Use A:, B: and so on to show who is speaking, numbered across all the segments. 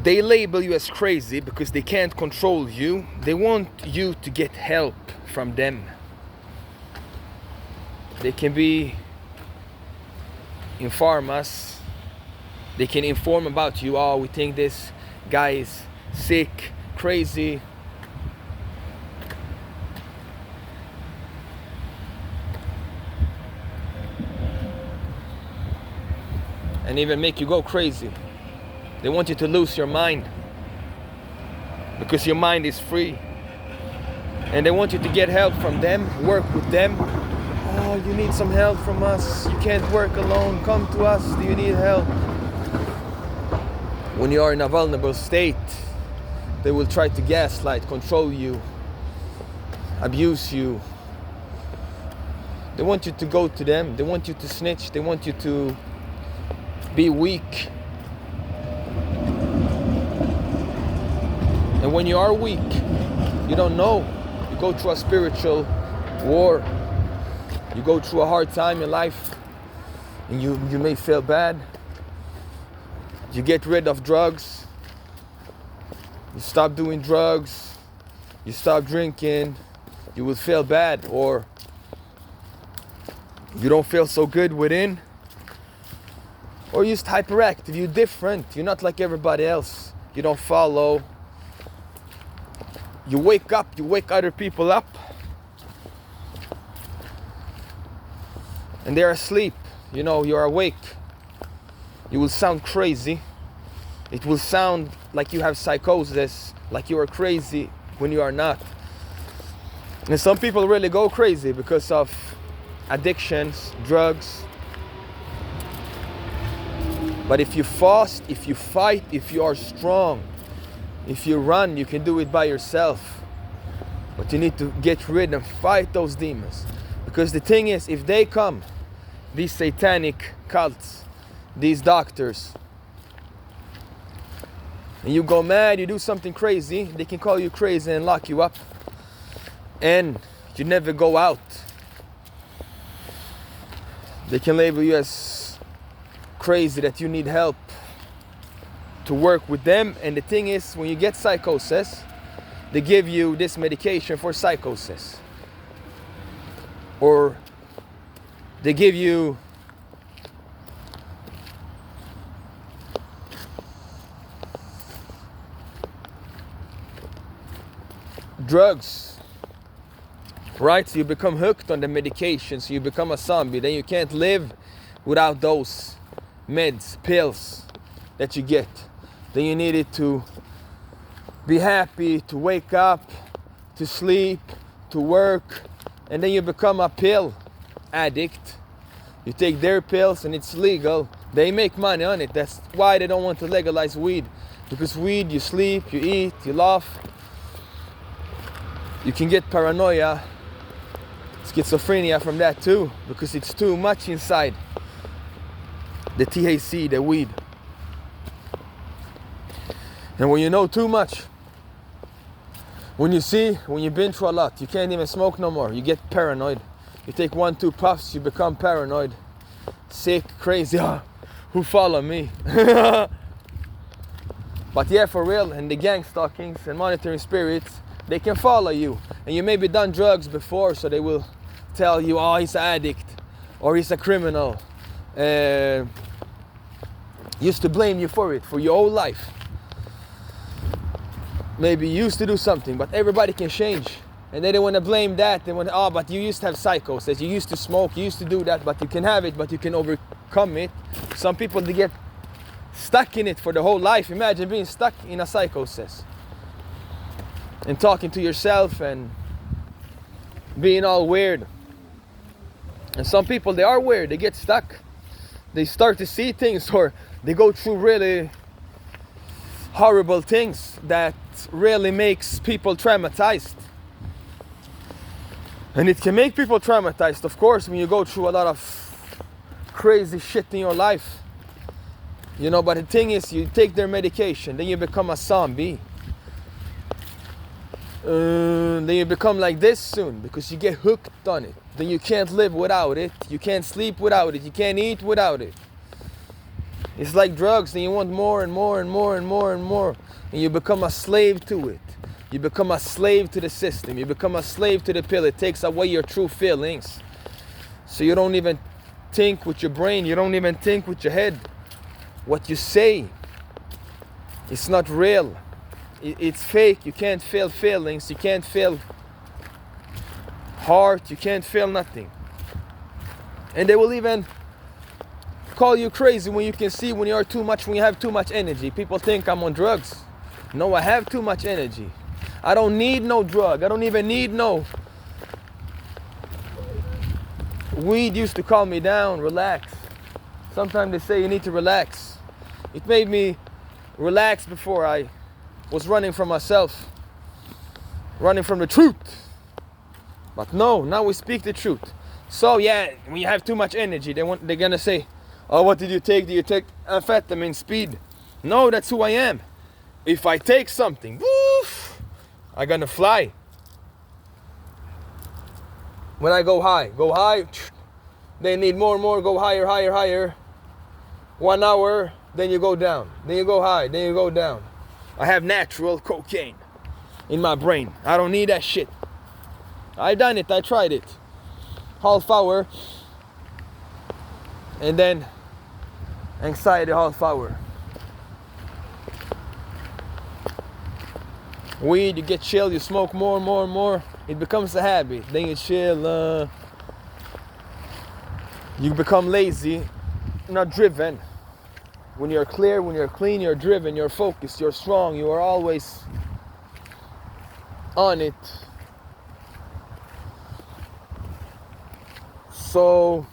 A: They label you as crazy because they can't control you. They want you to get help from them. They can be inform us. They can inform about you. Oh, we think this guy is sick, crazy. And even make you go crazy. They want you to lose your mind because your mind is free. And they want you to get help from them, work with them. Oh, you need some help from us. You can't work alone. Come to us. Do you need help? When you are in a vulnerable state, they will try to gaslight, control you, abuse you. They want you to go to them. They want you to snitch. They want you to be weak. And when you are weak, you don't know. You go through a spiritual war. You go through a hard time in life. And you may feel bad. You get rid of drugs. You stop doing drugs. You stop drinking. You will feel bad. Or you don't feel so good within. Or you're just hyperactive. You're different. You're not like everybody else. You don't follow. You wake up. You wake other people up. And they're asleep. You know, you're awake. You will sound crazy. It will sound like you have psychosis, like you are crazy when you are not. And some people really go crazy because of addictions, drugs. But if you fast, if you fight, if you are strong, if you run, you can do it by yourself. But you need to get rid and fight those demons. Because the thing is, if they come, these satanic cults, these doctors, and you go mad, you do something crazy, they can call you crazy and lock you up. And you never go out. They can label you as crazy, that you need help to work with them. And the thing is, when you get psychosis, they give you this medication for psychosis. Or they give you drugs, right? So you become hooked on the medication, so you become a zombie. Then you can't live without those meds, pills that you get. Then you need it to be happy, to wake up, to sleep, to work. And then you become a pill addict. You take their pills and it's legal. They make money on it. That's why they don't want to legalize weed. Because weed, you sleep, you eat, you laugh. You can get paranoia, schizophrenia from that too, because it's too much inside. The THC, the weed. And when you know too much, when you've been through a lot, you can't even smoke no more. You get paranoid. You take 1-2 puffs, you become paranoid. Sick, crazy. Who follow me? But yeah, for real, and the gang stalkings and monitoring spirits, they can follow you. And you maybe done drugs before, so they will tell you, oh, he's an addict, or he's a criminal. Used to blame you for it, for your whole life. Maybe you used to do something, but everybody can change. And they don't want to blame that. They want, oh, but you used to have psychosis. You used to smoke, you used to do that, but you can have it, but you can overcome it. Some people, they get stuck in it for the whole life. Imagine being stuck in a psychosis. And talking to yourself and being all weird. And some people, they are weird. They get stuck. They start to see things, or they go through really horrible things that really makes people traumatized. And it can make people traumatized, of course, when you go through a lot of crazy shit in your life. You know, but the thing is, you take their medication, then you become a zombie. Then you become like this soon, because you get hooked on it. Then you can't live without it. You can't sleep without it. You can't eat without it. It's like drugs, and you want more and more and more and more and more. And you become a slave to it. You become a slave to the system. You become a slave to the pill. It takes away your true feelings. So you don't even think with your brain. You don't even think with your head. What you say, it's not real. It's fake. You can't feel feelings. You can't feel heart. You can't feel nothing. And they will even call you crazy when you can see when you are too much, when you have too much energy. People think I'm on drugs. No, I have too much energy. I don't need no drug. I don't even need no. Weed used to calm me down, relax. Sometimes they say you need to relax. It made me relax before I was running from myself, running from the truth. But no, now we speak the truth. So yeah, when you have too much energy, they're gonna say, oh, what did you take? Did you take amphetamine, speed? No, that's who I am. If I take something, woof, I'm gonna fly. When I go high, they need more and more, go higher, higher, higher. 1 hour, then you go down. Then you go high, then you go down. I have natural cocaine in my brain. I don't need that shit. I done it, I tried it. Half hour, and then anxiety half hour. Weed, you get chill, you smoke more and more and more. It becomes a habit. Then you chill. You become lazy, not driven. When you're clear, when you're clean, you're driven, you're focused, you're strong, you are always on it. So,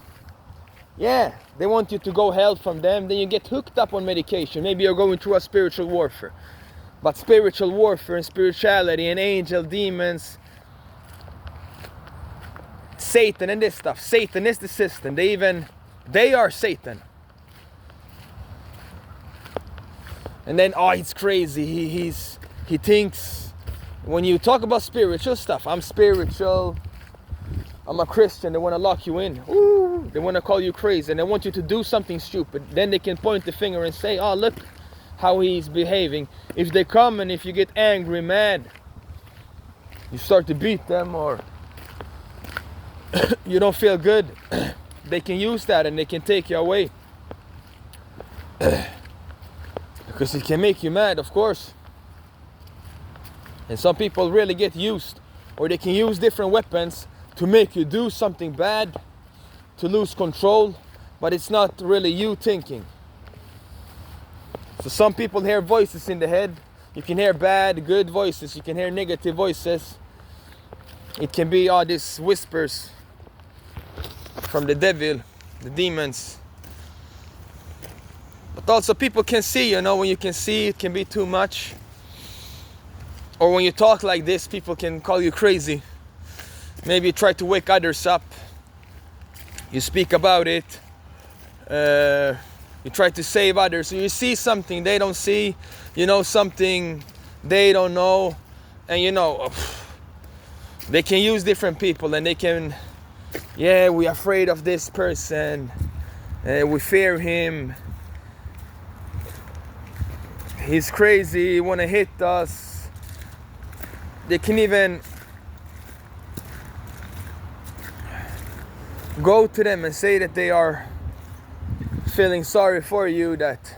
A: yeah, they want you to go help from them. Then you get hooked up on medication. Maybe you're going through a spiritual warfare. But spiritual warfare and spirituality and angel, demons, Satan and this stuff. Satan is the system. They are Satan. And then, oh, he's crazy. He thinks, when you talk about spiritual stuff, I'm spiritual, I'm a Christian, they want to lock you in. Ooh, they want to call you crazy, and they want you to do something stupid. Then they can point the finger and say, oh, look how he's behaving. If they come and if you get angry, mad, you start to beat them, or you don't feel good, they can use that and they can take you away. Because it can make you mad, of course. And some people really get used, or they can use different weapons to make you do something bad, to lose control, but it's not really you thinking. So some people hear voices in the head. You can hear bad, good voices. You can hear negative voices. It can be all these whispers from the devil, the demons. But also people can see, when you can see, it can be too much. Or when you talk like this, people can call you crazy. Maybe you try to wake others up. You speak about it. You try to save others. So you see something they don't see. You know something they don't know. And they can use different people, and they can, we're afraid of this person. We fear him. He's crazy, he wanna hit us. They can even go to them and say that they are feeling sorry for you, that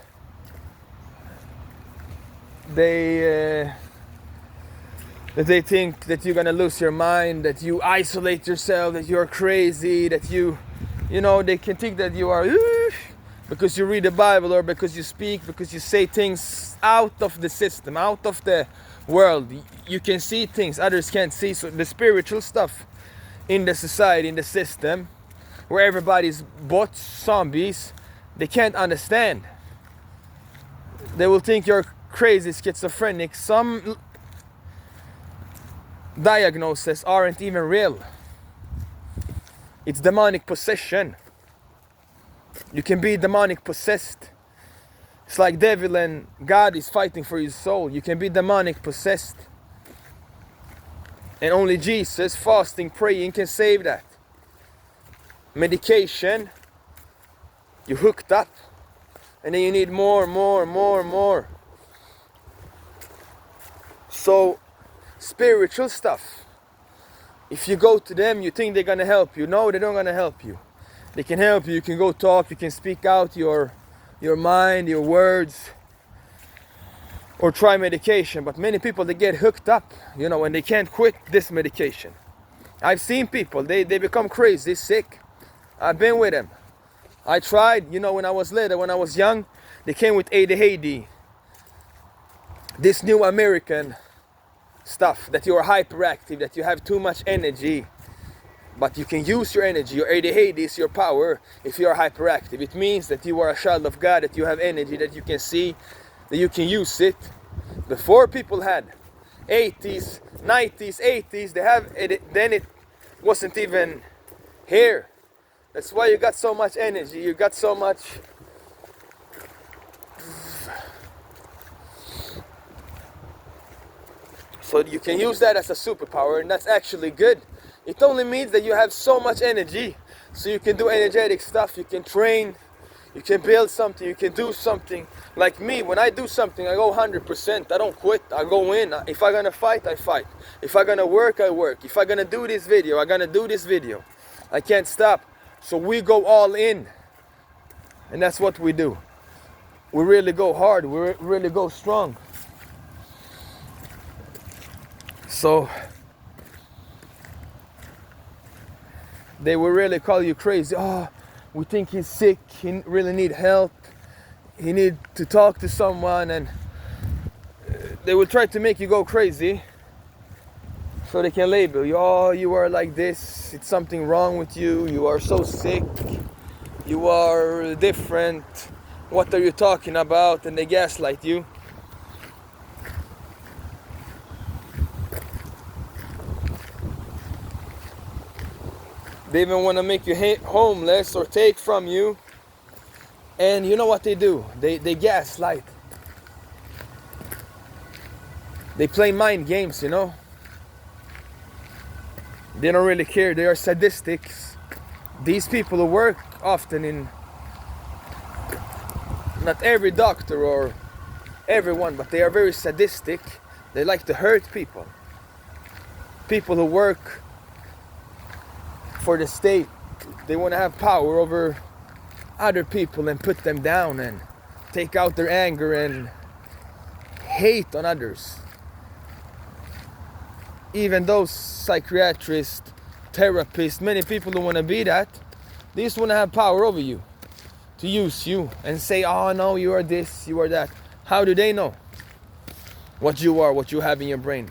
A: they think that you're gonna lose your mind, that you isolate yourself, that you're crazy, that they can think that you are because you read the Bible, or because you speak, because you say things out of the system, out of the world. You can see things others can't see. So the spiritual stuff in the society, in the system, where everybody's bots, zombies, they can't understand. They will think you're crazy, schizophrenic. Some diagnoses aren't even real. It's demonic possession. You can be demonic possessed. It's like devil and God is fighting for your soul. You can be demonic possessed. And only Jesus, fasting, praying can save that. Medication, you hooked up. and then you need more, more, more, more. So spiritual stuff, if you go to them, you think they're gonna help you. No, they're not gonna help you. They can help you. You can go talk, you can speak out your mind, your words, or try medication. But many people, they get hooked up, you know, and they can't quit this medication. I've seen people, they become crazy, sick. I've been with them. I tried, you know, when I was little, when I was young, they came with ADHD. This new American stuff, that you are hyperactive, that you have too much energy. But you can use your energy. Your ADHD is your power if you are hyperactive. It means that you are a child of God, that you have energy, that you can see, that you can use it. Before, people had 80s, 90s, 80s, they have it, then it wasn't even here. That's why you got so much energy, you got so much. So you can use that as a superpower, and that's actually good. It only means that you have so much energy, so you can do energetic stuff, you can train, you can build something, you can do something. Like me, when I do something, I go 100%, I don't quit, I go in. If I'm gonna fight, I fight. If I'm gonna work, I work. If I'm gonna do this video, I'm gonna do this video. I can't stop. So we go all in, and that's what we do. We really go hard, we really go strong. So they will really call you crazy. Oh, we think he's sick, he really need help, he need to talk to someone, and they will try to make you go crazy so they can label you. Oh, you are like this, it's something wrong with you, you are so sick, you are different, what are you talking about? And they gaslight you. They even want to make you homeless or take from you. And you know what they do? They gaslight. They play mind games, you know. They don't really care. They are sadistics. These people who work often in, not every doctor or everyone, but they are very sadistic. They like to hurt people. People who work for the state, they want to have power over other people and put them down and take out their anger and hate on others. Even those psychiatrists, therapists, many people who want to be that, they just want to have power over you, to use you and say, oh no, you are this, you are that. How do they know what you are, what you have in your brain?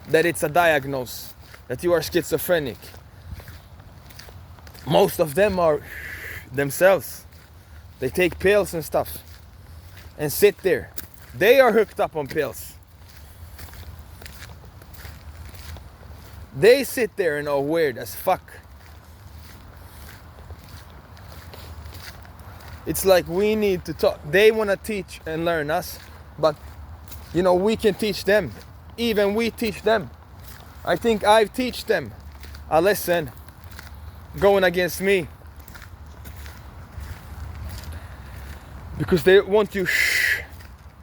A: That it's a diagnosis, that you are schizophrenic. Most of them are themselves. They take pills and stuff and sit there. They are hooked up on pills. They sit there and are weird as fuck. It's like we need to talk. They want to teach and learn us, but you know, we can teach them. Even we teach them. I think I've teach them a lesson going against me. Because they want you, shh.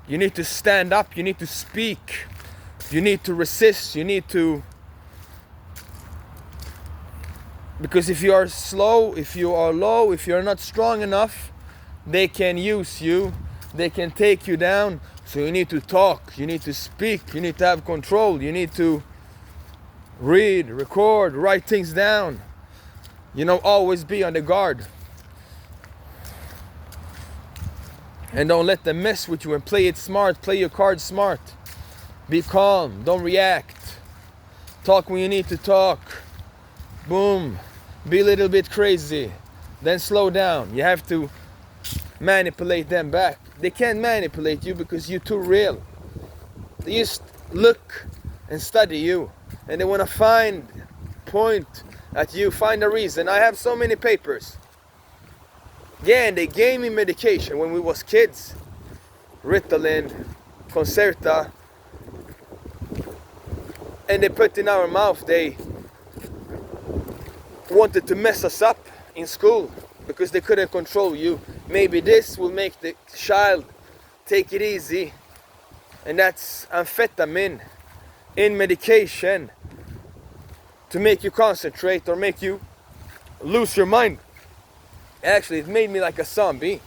A: You need to stand up, you need to speak. You need to resist, you need to. Because if you are slow, if you are low, if you're not strong enough, they can use you, they can take you down. So you need to talk, you need to speak, you need to have control, you need to read, record, write things down. You know, always be on the guard. And don't let them mess with you, and play it smart, play your cards smart. Be calm, don't react. Talk when you need to talk. Boom. Be a little bit crazy, then slow down. You have to manipulate them back. They can't manipulate you because you're too real. They just look and study you, and they want to point at you, find a reason. I have so many papers. Yeah, and they gave me medication when we was kids. Ritalin, Concerta. And they put in our mouth. They wanted to mess us up in school because they couldn't control you. maybe this will make the child take it easy, and that's amphetamine in medication to make you concentrate or make you lose your mind. Actually, it made me like a zombie.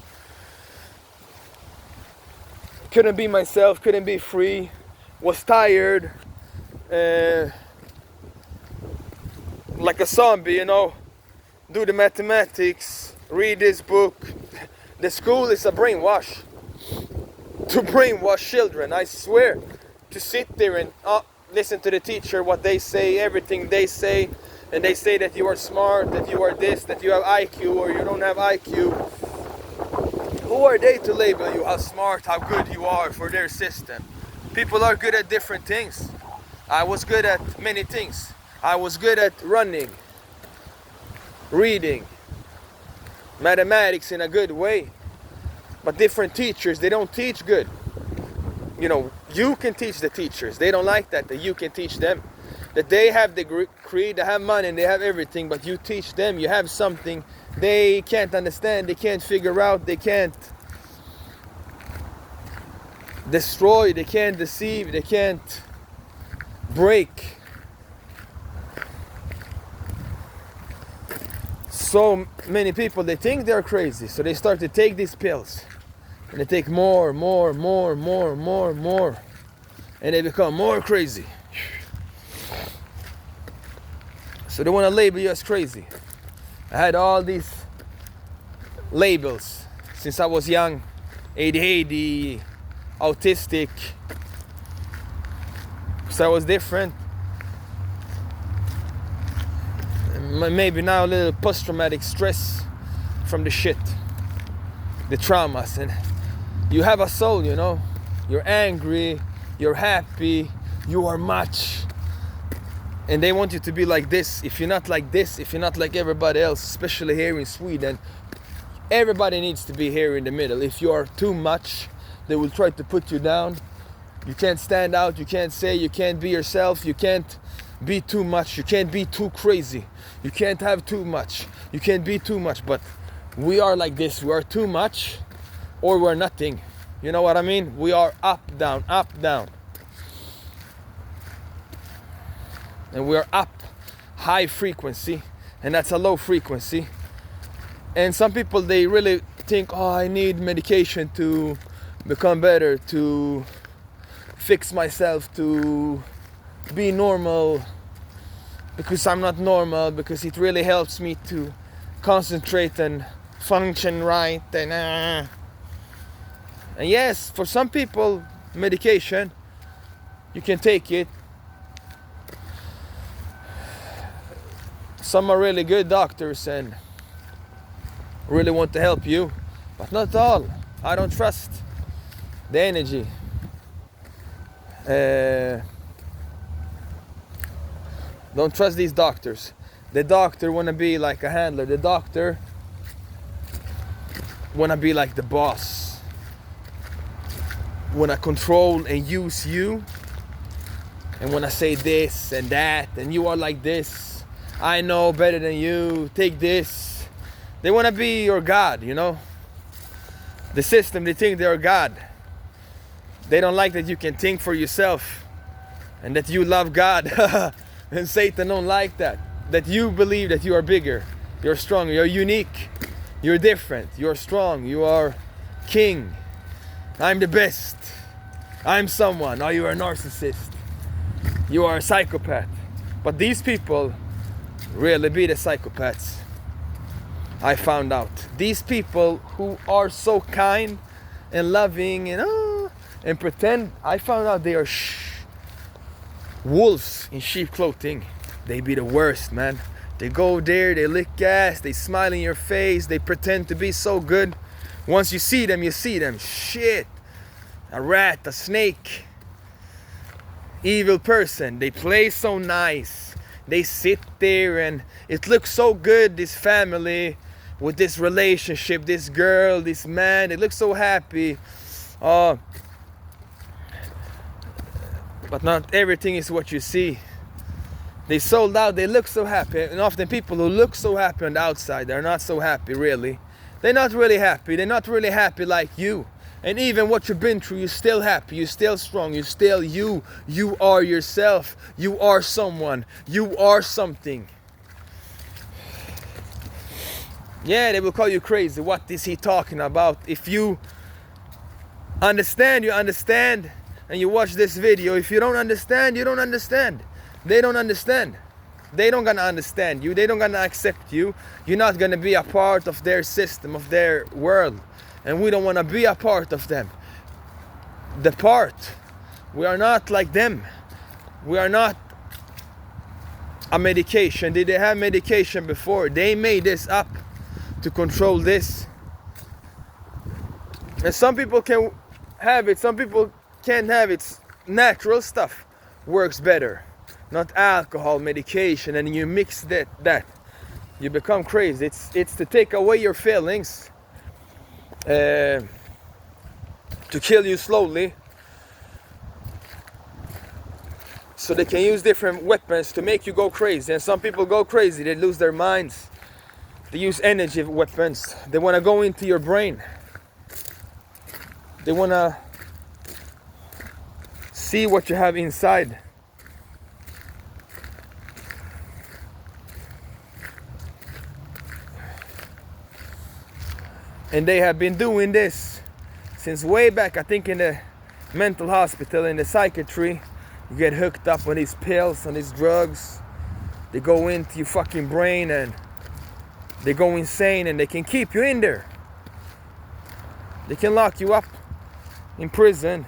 A: Couldn't be myself, couldn't be free, was tired, like a zombie, you know. Do the mathematics, read this book. The school is a brainwash. To brainwash children, I swear. To sit there and listen to the teacher, what they say, everything they say, and they say that you are smart, that you are this, that you have IQ or you don't have IQ. Who are they to label you how smart, how good you are for their system? People are good at different things. I was good at many things. I was good at running, reading, mathematics in a good way. But different teachers, they don't teach good. You know, you can teach the teachers. They don't like that you can teach them. That they have the degree, they have money, and they have everything, but you teach them. You have something they can't understand, they can't figure out, they can't destroy, they can't deceive, they can't break. So many people, they think they're crazy, so they start to take these pills, and they take more, and they become more crazy. So they want to label you as crazy. I had all these labels since I was young: ADHD, autistic, so I was different. Maybe now a little post-traumatic stress from the shit, the traumas. And you have a soul, you know. You're angry, you're happy, you are much. And they want you to be like this. If you're not like this, if you're not like everybody else, especially here in Sweden, everybody needs to be here in the middle. If you are too much, they will try to put you down. You can't stand out, you can't say, you can't be yourself, you can't be too much, you can't be too crazy, you can't have too much, you can't be too much. But we are like this, we are too much or we're nothing. You know what I mean? We are up, down, and we are up, high frequency, and that's a low frequency. And some people, they really think, oh, I need medication to become better, to fix myself, to be normal, because I'm not normal, because it really helps me to concentrate and function right. And yes, for some people, medication, you can take it. Some are really good doctors and really want to help you, but not all. I don't trust the energy. Don't trust these doctors. The doctor wanna be like a handler. The doctor wanna be like the boss. Wanna control and use you, and wanna say this and that, and you are like this. I know better than you. Take this. They wanna be your God, you know. The system, they think they're God. They don't like that you can think for yourself and that you love God. And Satan don't like that. That you believe that you are bigger, you're stronger, you're unique, you're different, you're strong, you are king. I'm the best. I'm someone. Oh, you are a narcissist. You are a psychopath. But these people really be the psychopaths. I found out. These people who are so kind and loving and pretend, I found out they are wolves in sheep clothing. They be the worst, man. They go there, they lick ass, they smile in your face, they pretend to be so good. Once you see them, shit. A rat, a snake, evil person. They play so nice. They sit there and it looks so good, this family with this relationship, this girl, this man, they look so happy. But not everything is what you see. They sold out, they look so happy, and often people who look so happy on the outside, they're not so happy really. They're not really happy. They're not really happy like you. And even what you've been through, you're still happy. You're still strong. You're still you. You are yourself. You are someone. You are something. Yeah, they will call you crazy. What is he talking about? If you understand, you understand. And you watch this video. If you don't understand, you don't understand. They don't understand. They don't gonna understand you. They don't gonna accept you. You're not gonna be a part of their system, of their world. And we don't wanna be a part of them. Depart. We are not like them. We are not a medication. Did they have medication before? They made this up to control this. And some people can have it, some people can't have it. Natural stuff works better. Not alcohol, medication, and you mix that. You become crazy. It's to take away your feelings, to kill you slowly, so they can use different weapons to make you go crazy. And some people go crazy, they lose their minds. They use energy weapons. They want to go into your brain. They want to see what you have inside. And they have been doing this since way back. I think in the mental hospital, in the psychiatry, you get hooked up on these pills, on these drugs. They go into your fucking brain and they go insane, and they can keep you in there. They can lock you up in prison.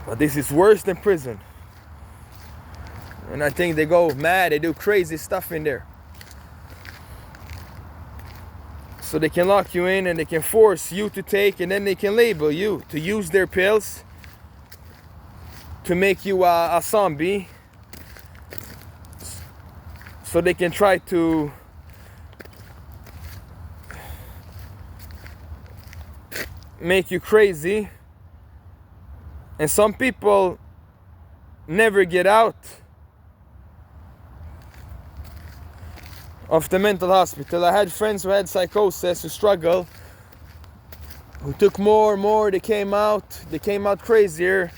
A: But this is worse than prison. And I think they go mad, they do crazy stuff in there. So they can lock you in and they can force you to take, and then they can label you to use their pills to make you a zombie. So they can try to make you crazy. And some people never get out of the mental hospital. I had friends who had psychosis, who struggled, who took more, they came out crazier.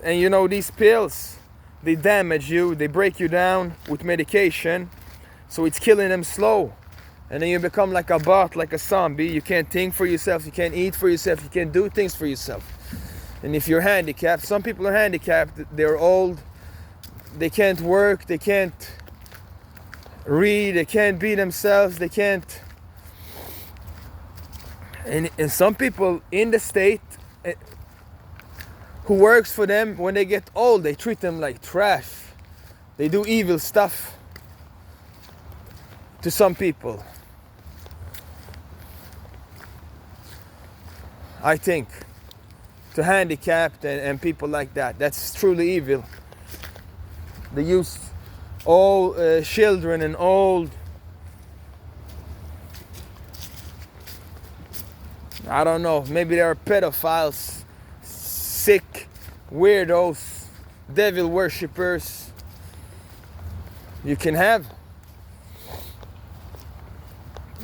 A: And you know, these pills, they damage you, they break you down with medication, so it's killing them slow. And then you become like a bot, like a zombie. You can't think for yourself, you can't eat for yourself, you can't do things for yourself. And if you're handicapped, some people are handicapped, they're old, they can't work, they can't read, they can't be themselves, they can't. And some people in the state who works for them, when they get old, they treat them like trash. They do evil stuff to some people. I think to handicapped and people like that, that's truly evil. They use all children and old, I don't know, maybe they are pedophiles, sick weirdos, devil worshippers. You can have,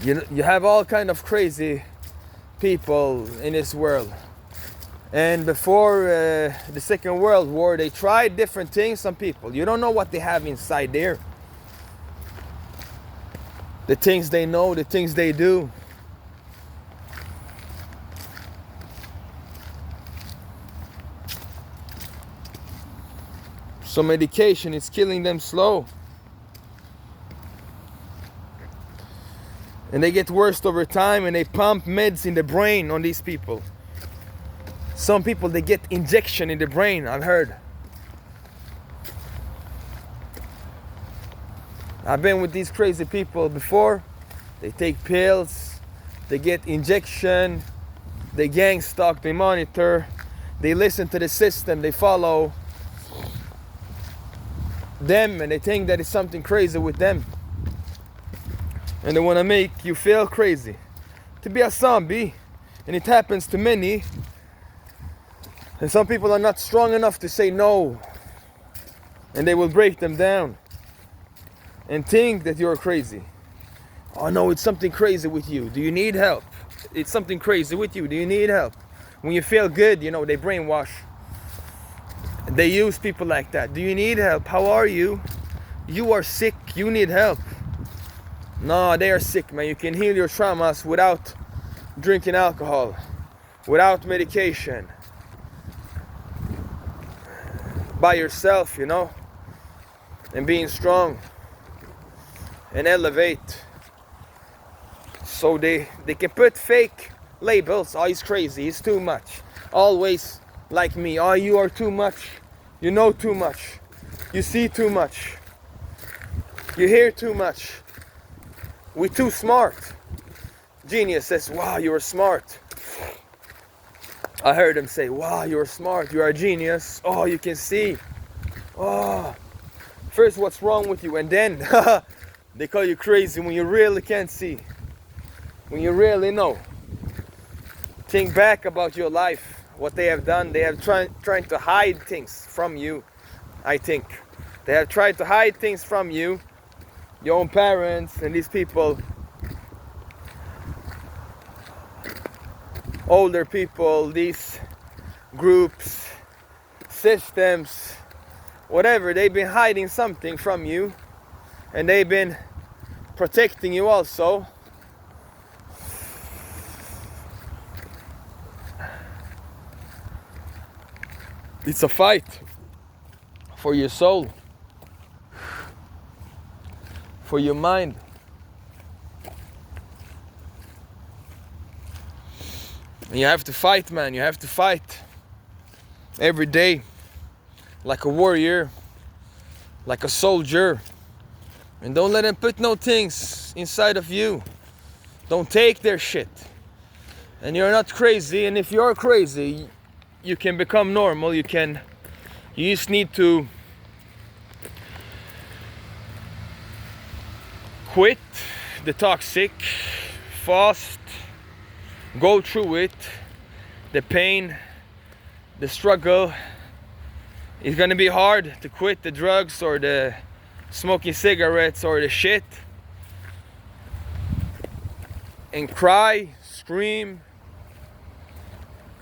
A: you have all kind of crazy people in this world. And before the Second World War, they tried different things. Some people, you don't know what they have inside there. The things they know, the things they do. So medication is killing them slow. And they get worse over time, and they pump meds in the brain on these people. Some people, they get injection in the brain, I've heard. I've been with these crazy people before. They take pills, they get injection, they gang stalk, they monitor, they listen to the system, they follow them, and they think that it's something crazy with them. And they want to make you feel crazy, to be a zombie. And it happens to many. And some people are not strong enough to say no, and they will break them down and think that you're crazy. Oh no, it's something crazy with you. Do you need help? It's something crazy with you. Do you need help? When you feel good, you know, they brainwash. They use people like that. Do you need help? How are you? You are sick. You need help. No, they are sick, man. You can heal your traumas without drinking alcohol, without medication, by yourself, you know, and being strong and elevate. So they can put fake labels. Oh, he's crazy, he's too much. Always like me. Oh, you are too much. You know too much. You see too much. You hear too much. We're too smart. Genius says, wow, you're smart. I heard him say, wow, you're smart. You're a genius. Oh, you can see. Oh, first, what's wrong with you? And then they call you crazy when you really can't see. When you really know. Think back about your life, what they have done. They have trying to hide things from you, I think. They have tried to hide things from you, your own parents and these people, older people, these groups, systems, whatever. They've been hiding something from you, and they've been protecting you also. It's a fight for your soul, for your mind. And you have to fight, man. You have to fight every day, like a warrior, like a soldier. And don't let them put no things inside of you. Don't take their shit. And you're not crazy. And if you're crazy, you can become normal. You just need to quit the toxic, fast, go through it, the pain, the struggle. It's gonna be hard to quit the drugs or the smoking cigarettes or the shit, and cry, scream,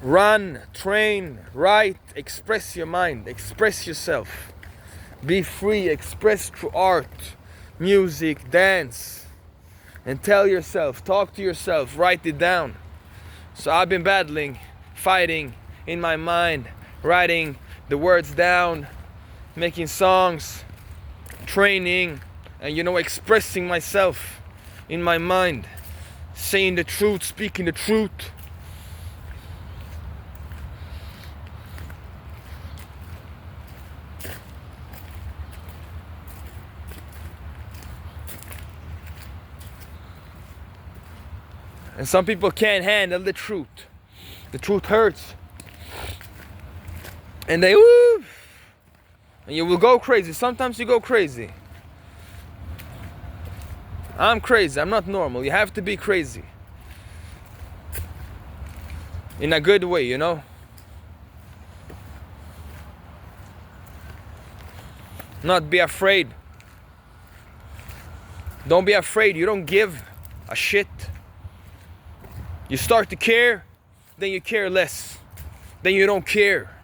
A: run, train, write, express your mind, express yourself, be free, express through art, music, dance, and tell yourself, talk to yourself, write it down. So I've been battling, fighting in my mind, writing the words down, making songs, training, and expressing myself in my mind, saying the truth, speaking the truth. And some people can't handle the truth. The truth hurts. And they woo! And you will go crazy. Sometimes you go crazy. I'm crazy. I'm not normal. You have to be crazy. In a good way, you know? Not be afraid. Don't be afraid. You don't give a shit. You start to care, then you care less. Then you don't care.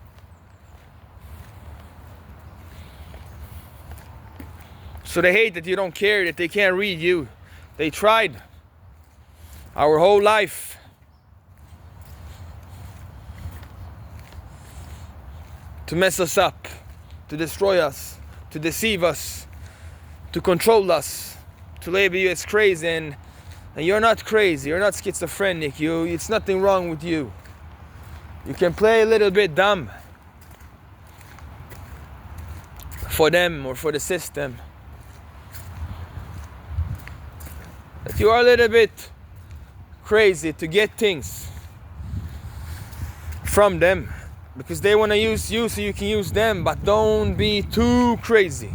A: So they hate that you don't care, that they can't read you. They tried our whole life. To mess us up, to destroy us, to deceive us, to control us, to label you as crazy. And you're not crazy, you're not schizophrenic, it's nothing wrong with you. You can play a little bit dumb for them or for the system. But you are a little bit crazy to get things from them because they want to use you so you can use them, but don't be too crazy.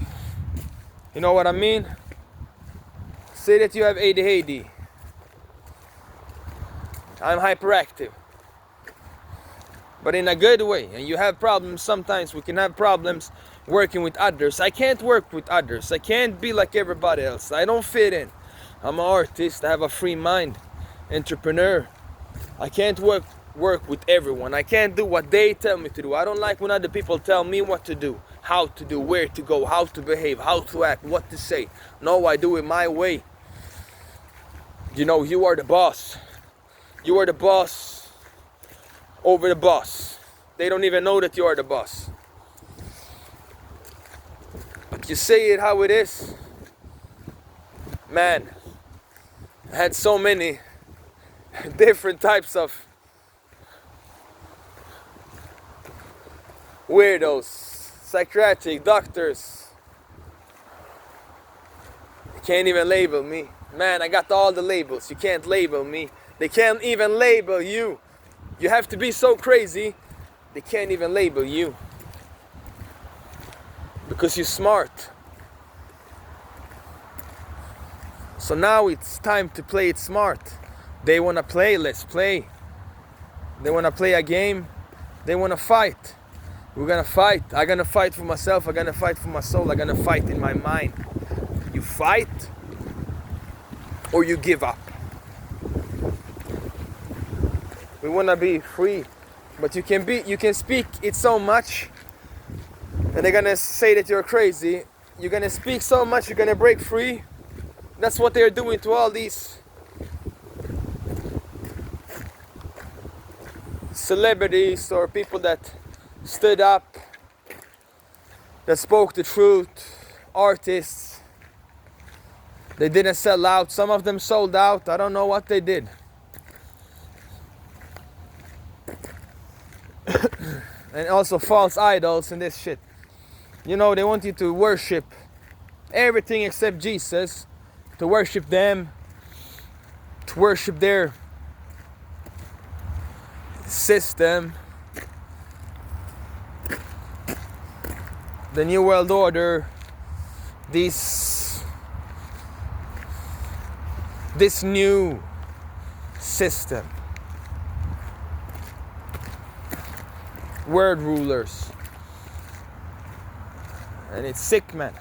A: You know what I mean? Say that you have ADHD. I'm hyperactive, but in a good way. And you have problems. Sometimes we can have problems working with others. I can't work with others. I can't be like everybody else. I don't fit in. I'm an artist, I have a free mind, entrepreneur. I can't work with everyone. I can't do what they tell me to do. I don't like when other people tell me what to do, how to do, where to go, how to behave, how to act, what to say. No, I do it my way. You know, you are the boss. You are the boss over the boss. They don't even know that you are the boss. But you say it how it is. Man, I had so many different types of weirdos, psychiatric doctors. They can't even label me. Man, I got all the labels. You can't label me. They can't even label you. You have to be so crazy. They can't even label you. Because you're smart. So now it's time to play it smart. They want to play, let's play. They want to play a game. They want to fight. We're going to fight. I'm going to fight for myself. I'm going to fight for my soul. I'm going to fight in my mind. You fight or you give up. We want to be free. But you can speak it so much. And they're going to say that you're crazy. You're going to speak so much, you're going to break free. That's what they're doing to all these celebrities or people that stood up, that spoke the truth, artists. They didn't sell out. Some of them sold out. I don't know what they did. And also false idols and this shit. You know, they want you to worship everything except Jesus, to worship them, to worship their system, the New World Order, this new system, world rulers. And it's sick, man.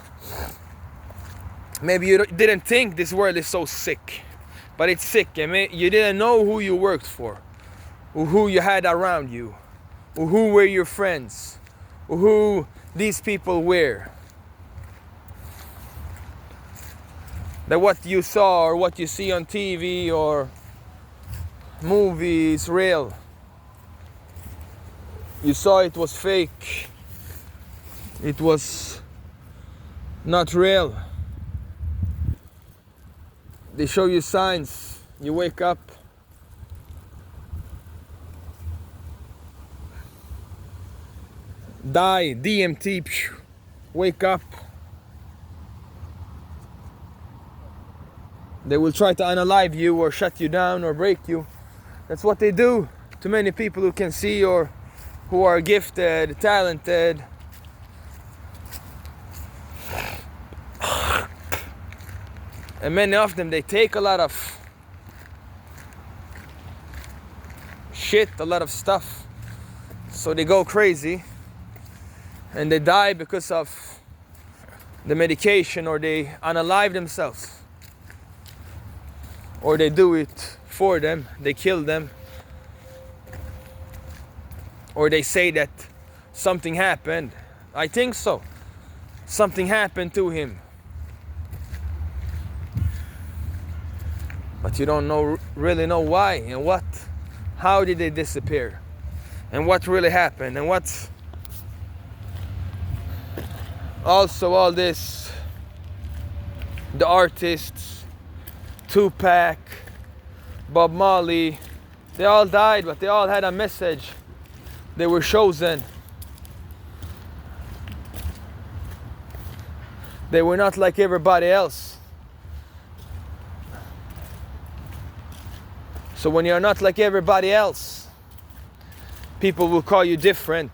A: Maybe you didn't think this world is so sick, but it's sick. I mean, you didn't know who you worked for, or who you had around you, or who were your friends, or who these people were. That what you saw or what you see on TV or movies real. You saw it was fake. It was not real. They show you signs. You wake up. Die, DMT, wake up. They will try to unalive you or shut you down or break you. That's what they do to many people who can see or who are gifted, talented. And many of them, they take a lot of shit, a lot of stuff. So they go crazy. And they die because of the medication, or they unalive themselves. Or they do it for them, they kill them. Or they say that something happened. I think so. Something happened to him. But you don't really know why and what. How did they disappear? And what really happened? And what? Also all this, the artists, Tupac, Bob Marley, they all died, but they all had a message. They were chosen. They were not like everybody else. So when you're not like everybody else, people will call you different.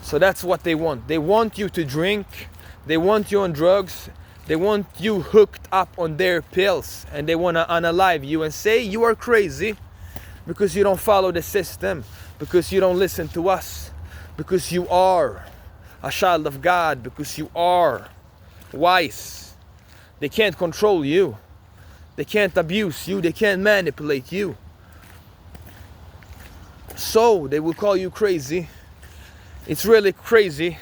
A: So that's what they want. They want you to drink. They want you on drugs. They want you hooked up on their pills. And they want to unalive you and say you are crazy because you don't follow the system, because you don't listen to us, because you are a child of God, because you are wise. They can't control you. They can't abuse you. They can't manipulate you. So they will call you crazy. It's really crazy.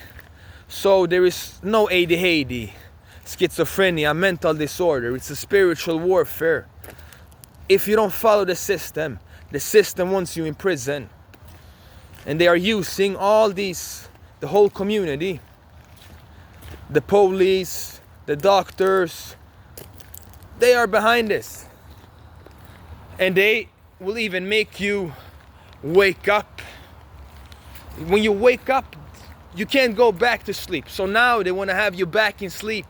A: So there is no ADHD, schizophrenia, mental disorder. It's a spiritual warfare. If you don't follow the system wants you in prison. And they are using all these, the whole community, the police, the doctors, they are behind this. And they will even make you wake up. When you wake up, you can't go back to sleep. So now they want to have you back in sleep.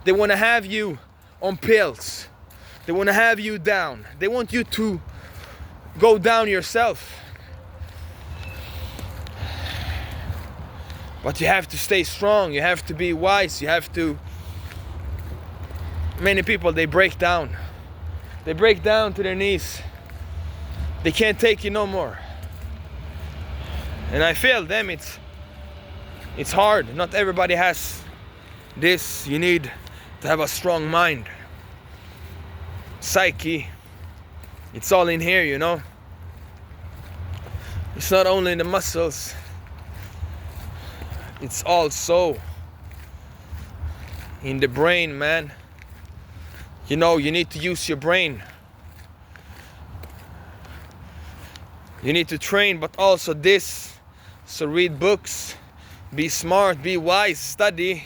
A: They want to have you on pills. They want to have you down. They want you to go down yourself. But you have to stay strong. You have to be wise. You have to... Many people, they break down. They break down to their knees. They can't take you no more. And I feel them, it's hard. Not everybody has this. You need to have a strong mind. Psyche. It's all in here, you know. It's not only in the muscles. It's also in the brain, man. You know, you need to use your brain. You need to train, but also this. So read books, be smart, be wise, study.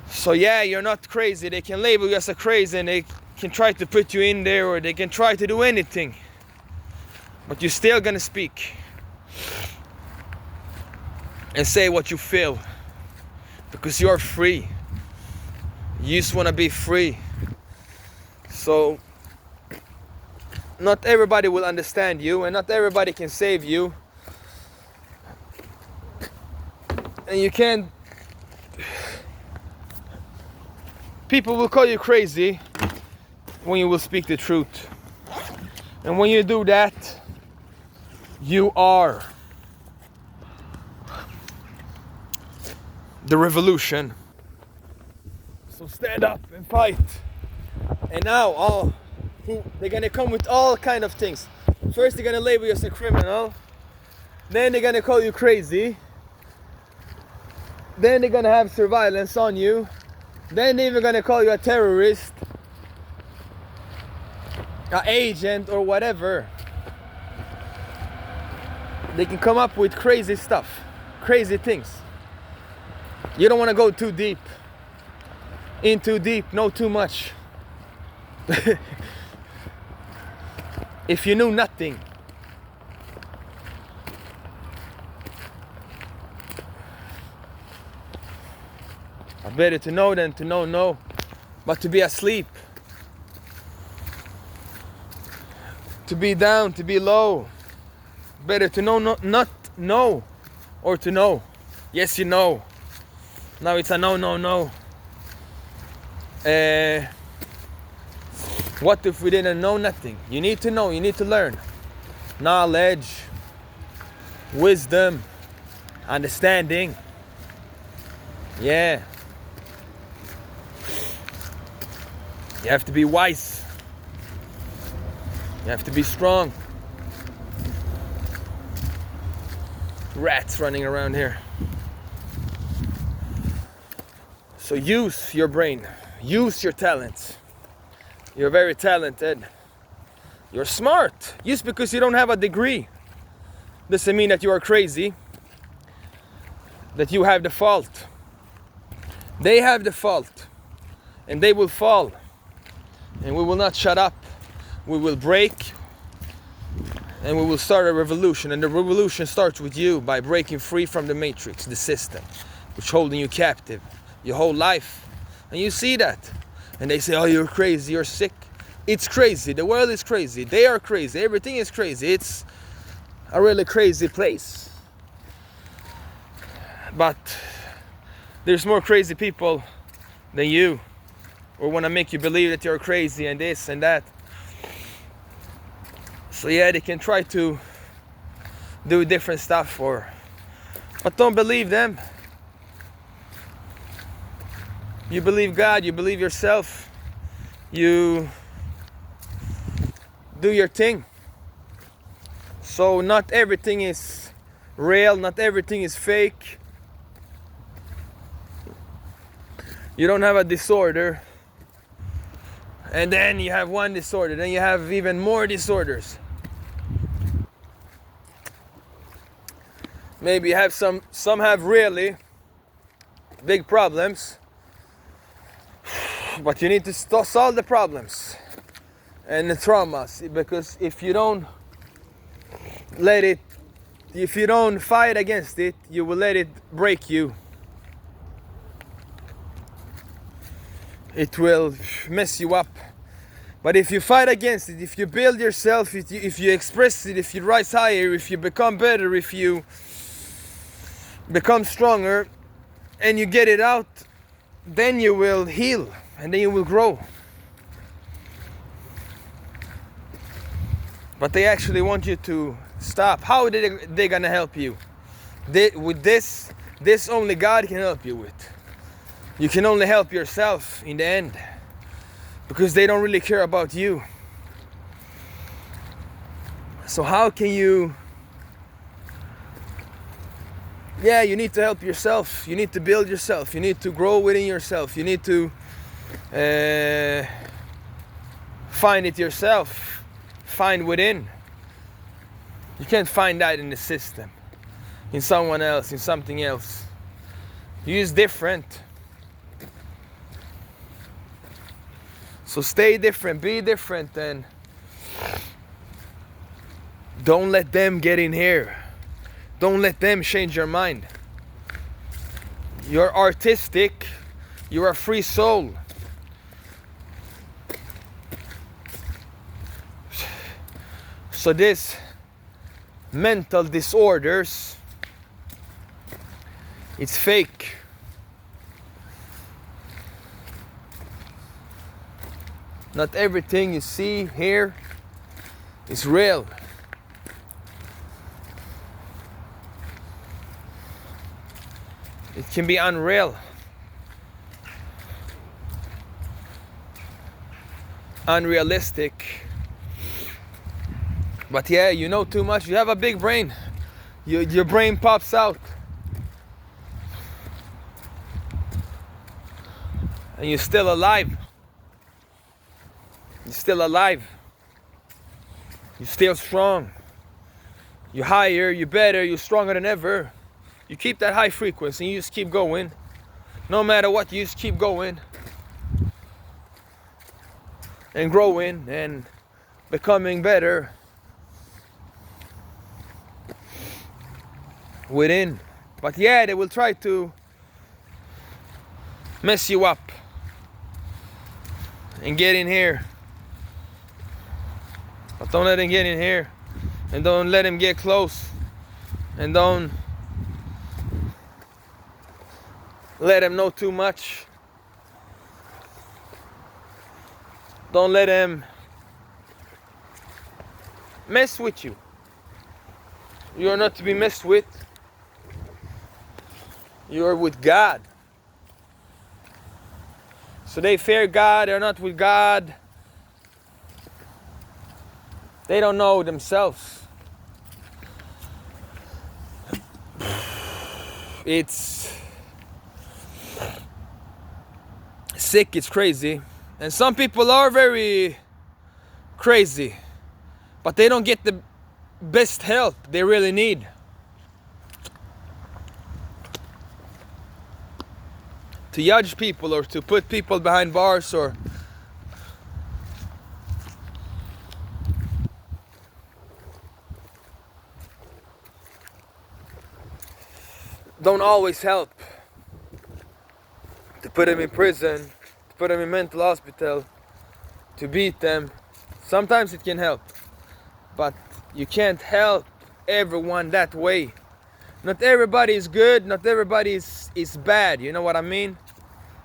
A: So yeah, you're not crazy. They can label you as a crazy and they can try to put you in there, or they can try to do anything. But you're still gonna speak and say what you feel, because you're free. You just want to be free. So not everybody will understand you, and not everybody can save you, and you can't... People will call you crazy when you will speak the truth, and when you do that, you are the revolution. So stand up and fight. And now they're gonna come with all kind of things. First they're gonna label you as a criminal, then they're gonna call you crazy, then they're gonna have surveillance on you, then they're even gonna call you a terrorist, an agent, or whatever. They can come up with crazy stuff, crazy things. You don't want to go too deep. In too deep, know too much. If you knew nothing, better to know than to know no, but to be asleep, to be down, to be low. Better to know, not know, or to know. Yes, you know. Now it's a no. What if we didn't know nothing? You need to know, you need to learn. Knowledge, wisdom, understanding. Yeah. You have to be wise. You have to be strong. Rats running around here. So use your brain. Use your talents. You're very talented. You're smart. Just because you don't have a degree doesn't mean that you are crazy, that you have the fault. They have the fault, and they will fall. And we will not shut up. We will break, and we will start a revolution. And the revolution starts with you, by breaking free from the matrix, the system, which is holding you captive your whole life. And you see that. And they say, oh, you're crazy, you're sick. It's crazy. The world is crazy. They are crazy. Everything is crazy. It's a really crazy place. But there's more crazy people than you, or want to make you believe that you're crazy and this and that. So yeah, they can try to do different stuff, but don't believe them. You believe God, you believe yourself, you do your thing. So not everything is real, not everything is fake. You don't have a disorder, and then you have one disorder, then you have even more disorders. Maybe you have some have really big problems, but you need to solve the problems and the traumas, because if you don't fight against it, you will let it break you. It will mess you up. But if you fight against it, if you build yourself, if you express it, if you rise higher, if you become better, if you become stronger, and you get it out, then you will heal, and then you will grow. But they actually want you to stop. How are they gonna help you? With this only God can help you with. You can only help yourself in the end, because they don't really care about you. So how can you... Yeah, you need to help yourself. You need to build yourself. You need to grow within yourself. You need to find it yourself. Find within. You can't find that in the system, in someone else, in something else. You is different. So stay different, be different, and don't let them get in here. Don't let them change your mind. You're artistic. You're a free soul. So this mental disorders, it's fake. Not everything you see here is real. It can be unreal, unrealistic. But yeah, you know too much. You have a big brain. Your brain pops out, and you're still alive. You're still alive. You're still strong. You're higher, you're better, you're stronger than ever. You keep that high frequency, you just keep going. No matter what, you just keep going. And growing and becoming better within. But yeah, they will try to mess you up and get in here. But don't let them get in here, and don't let them get close, and don't let them know too much. Don't let them mess with you. You are not to be messed with. You are with God. So they fear God, they're not with God. They don't know themselves. It's sick, it's crazy. And some people are very crazy, but they don't get the best help they really need. To judge people or to put people behind bars or don't always help. To put them in prison, to put them in mental hospital, to beat them. Sometimes it can help, but you can't help everyone that way. Not everybody is good, not everybody is bad, you know what I mean?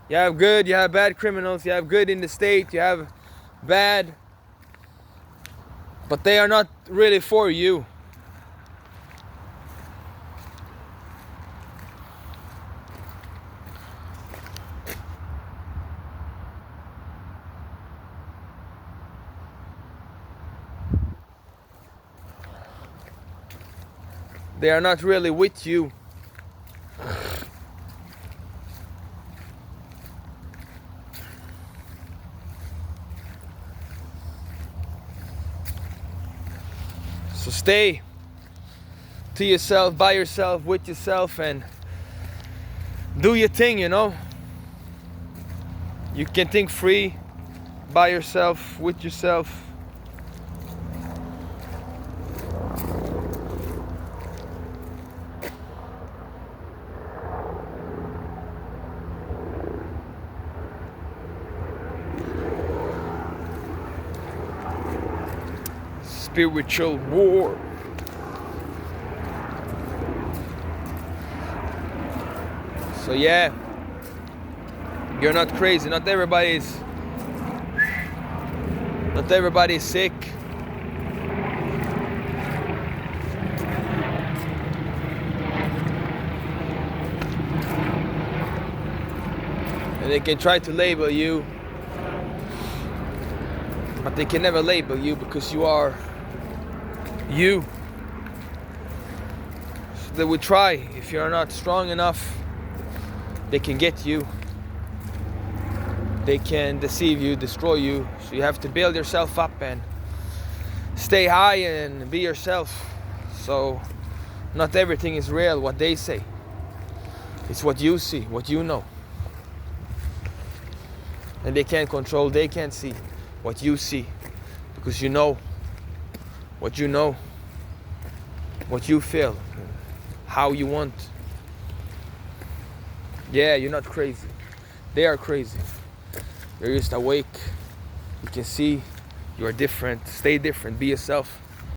A: You have good, you have bad criminals, you have good in the state, you have bad, but they are not really for you. They are not really with you. So stay to yourself, by yourself, with yourself, and do your thing, you know. You can think free, by yourself, with yourself. Spiritual war. So yeah, you're not crazy. Not everybody's sick. And they can try to label you, but they can never label you because you are you. So they will try. If you're not strong enough, they can get you. They can deceive you, destroy you. So you have to build yourself up and stay high and be yourself. So not everything is real what they say. It's what you see, what you know. And they can't control, they can't see what you see, because you know what you know, what you feel, how you want. Yeah, you're not crazy. They are crazy. You're just awake. You can see you are different. Stay different. Be yourself.